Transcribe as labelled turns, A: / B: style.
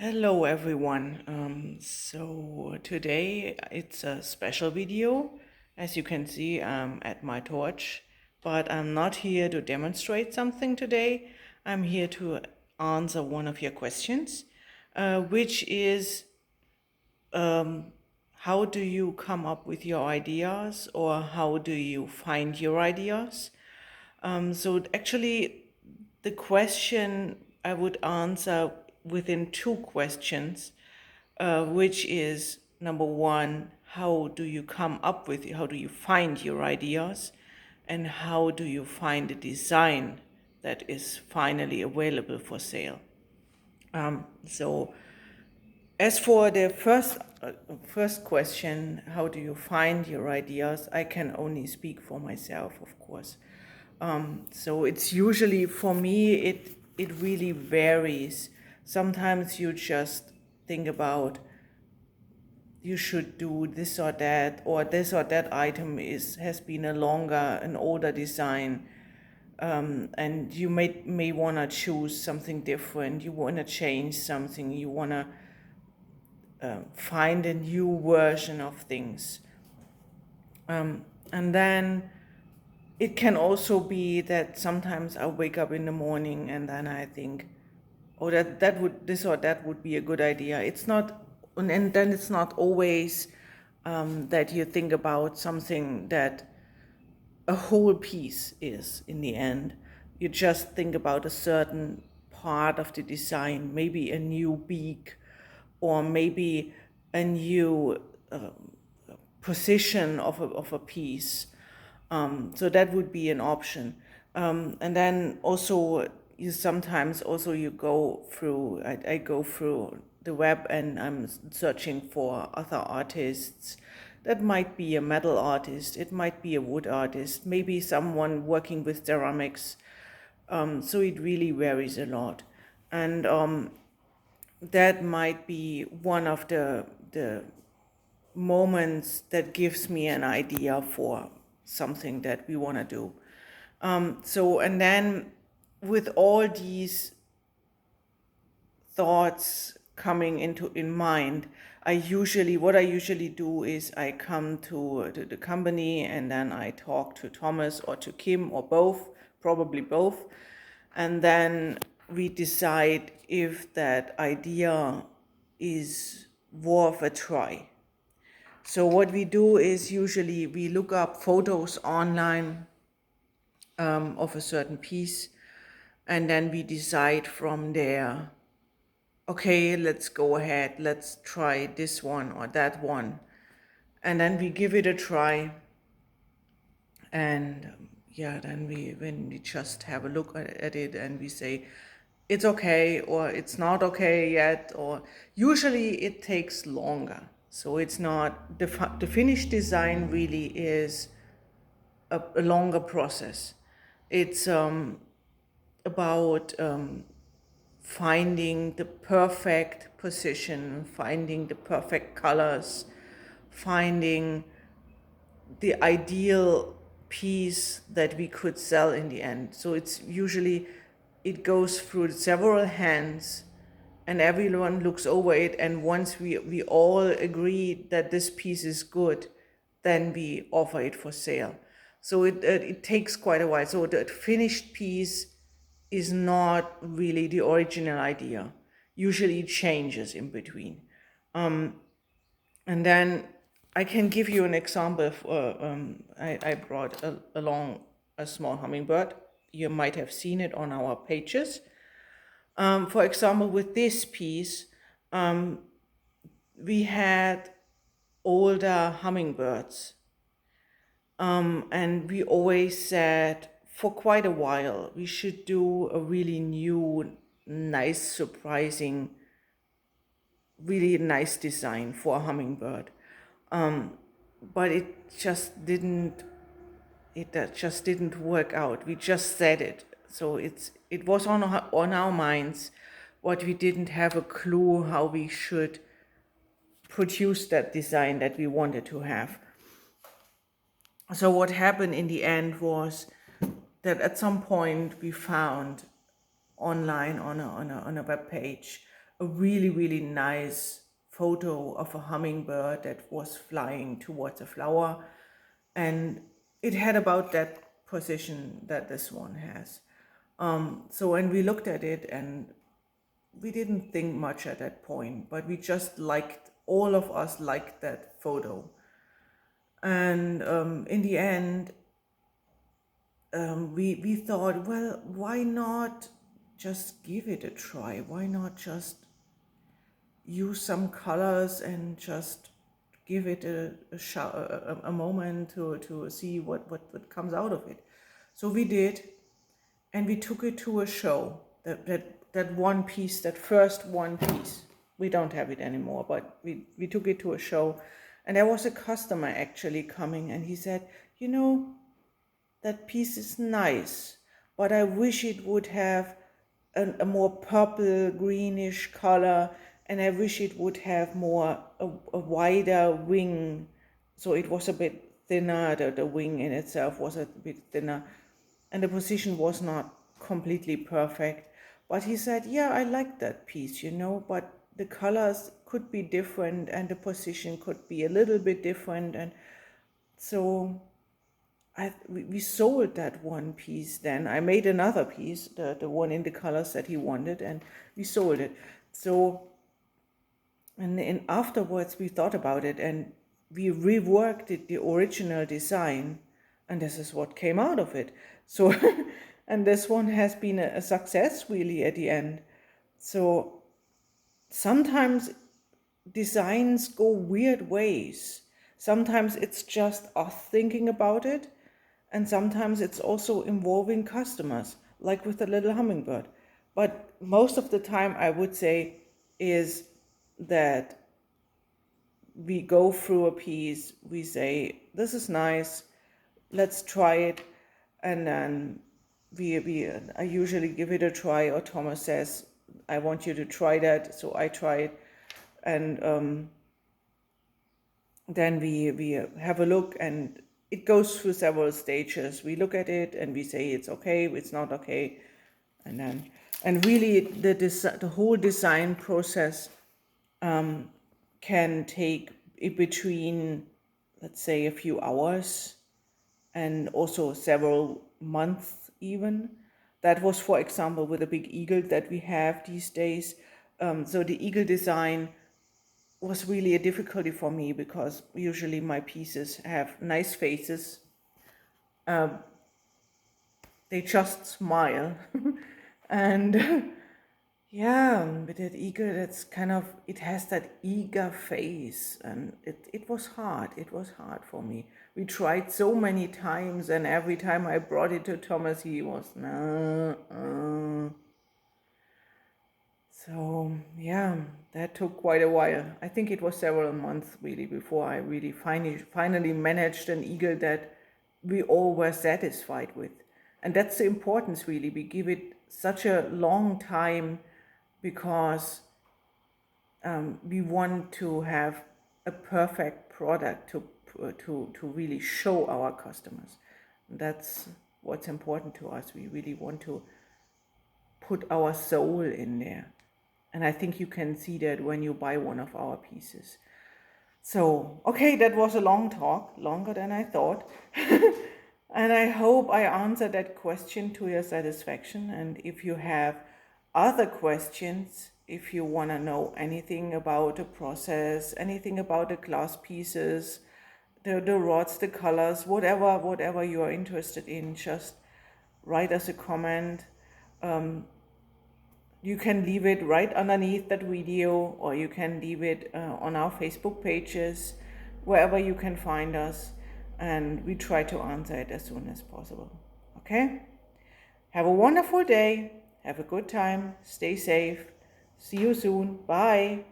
A: Hello everyone. So today it's a special video. As you can see, I'm at my torch, but I'm not here to demonstrate something today. I'm here to answer one of your questions, which is how do you come up with your ideas or how do you find your ideas? So actually, the question I would answer within two questions, which is number one, how do you find your ideas, and how do you find a design that is finally available for sale? So as for the first question, how do you find your ideas? I can only speak for myself, of course. So it's usually for me, it really varies. Sometimes you just think about you should do this or that item has been an older design, and you may want to choose something different. You want to change something. You want to find a new version of things. And then it can also be that sometimes I wake up in the morning and then I think, oh, this or that would be a good idea. It's not, and then it's not always that you think about something that a whole piece is in the end. You just think about a certain part of the design, maybe a new beak, or maybe a new position of a piece. So that would be an option. And then also you go through, I go through the web and I'm searching for other artists. That might be a metal artist, it might be a wood artist, maybe someone working with ceramics. So it really varies a lot. And that might be one of the moments that gives me an idea for something that we want to do. And then with all these thoughts coming into in mind, what I usually do is I come to the company and then I talk to Thomas or to Kim or both, probably both, and then we decide if that idea is worth a try. So what we do is usually we look up photos online of a certain piece, and then we decide from there, okay, let's go ahead, let's try this one or that one. And then we give it a try. And then when we just have a look at it and we say, it's okay or it's not okay yet, or usually it takes longer. So it's not, the finished design really is a longer process. It's about finding the perfect position, finding the perfect colors, finding the ideal piece that we could sell in the end. So it goes through several hands and everyone looks over it. And once we all agree that this piece is good, then we offer it for sale. So it takes quite a while. So the finished piece is not really the original idea. Usually it changes in between. And then I can give you an example. I brought along a small hummingbird. You might have seen it on our pages. For example, with this piece, we had older hummingbirds. And we always said for quite a while, we should do a really new, nice, surprising, really nice design for a hummingbird. But it just didn't work out. We just said it. So it was on our minds, but we didn't have a clue how we should produce that design that we wanted to have. So what happened in the end was that at some point we found online on a web page a really, really nice photo of a hummingbird that was flying towards a flower. And it had about that position that this one has. So when we looked at it, and we didn't think much at that point, but we just liked, all of us liked that photo. And in the end, we thought, well, why not just give it a try? Why not just use some colors and just give it a moment to see what comes out of it? So we did, and we took it to a show. That one piece, that first one piece, we don't have it anymore, but we took it to a show, and there was a customer actually coming, and he said, that piece is nice, but I wish it would have a more purple greenish color, and I wish it would have more a wider wing, so it was a bit thinner. The wing in itself was a bit thinner, and the position was not completely perfect. But he said, yeah, I like that piece, but the colors could be different, and the position could be a little bit different. And so we sold that one piece. Then I made another piece, the one in the colors that he wanted, and we sold it. So, and afterwards we thought about it, and we reworked the original design, and this is what came out of it. So, and this one has been a success really at the end. So sometimes designs go weird ways. Sometimes it's just us thinking about it, and sometimes it's also involving customers, like with the little hummingbird. But most of the time, I would say, is that we go through a piece, we say, this is nice, let's try it, and then I usually give it a try, or Thomas says, I want you to try that, so I try it, and then we have a look, and it goes through several stages. We look at it and we say it's okay, it's not okay, and really the whole design process can take between, let's say, a few hours and also several months even. That was, for example, with the big eagle that we have these days. So the eagle design was really a difficulty for me, because usually my pieces have nice faces. They just smile. And yeah, but that eagle, that's kind of, it has that eager face, and it was hard. It was hard for me. We tried so many times, and every time I brought it to Thomas, he was, no. So yeah, that took quite a while. I think it was several months really before I really finally managed an eagle that we all were satisfied with. And that's the importance really. We give it such a long time because we want to have a perfect product to really show our customers. That's what's important to us. We really want to put our soul in there. And I think you can see that when you buy one of our pieces. So, okay, that was a long talk, longer than I thought. And I hope I answered that question to your satisfaction. And if you have other questions, if you want to know anything about the process, anything about the glass pieces, the rods, the colors, whatever you are interested in, just write us a comment. You can leave it right underneath that video, or you can leave it on our Facebook pages, wherever you can find us, and we try to answer it as soon as possible. Okay? Have a wonderful day. Have a good time. Stay safe. See you soon. Bye.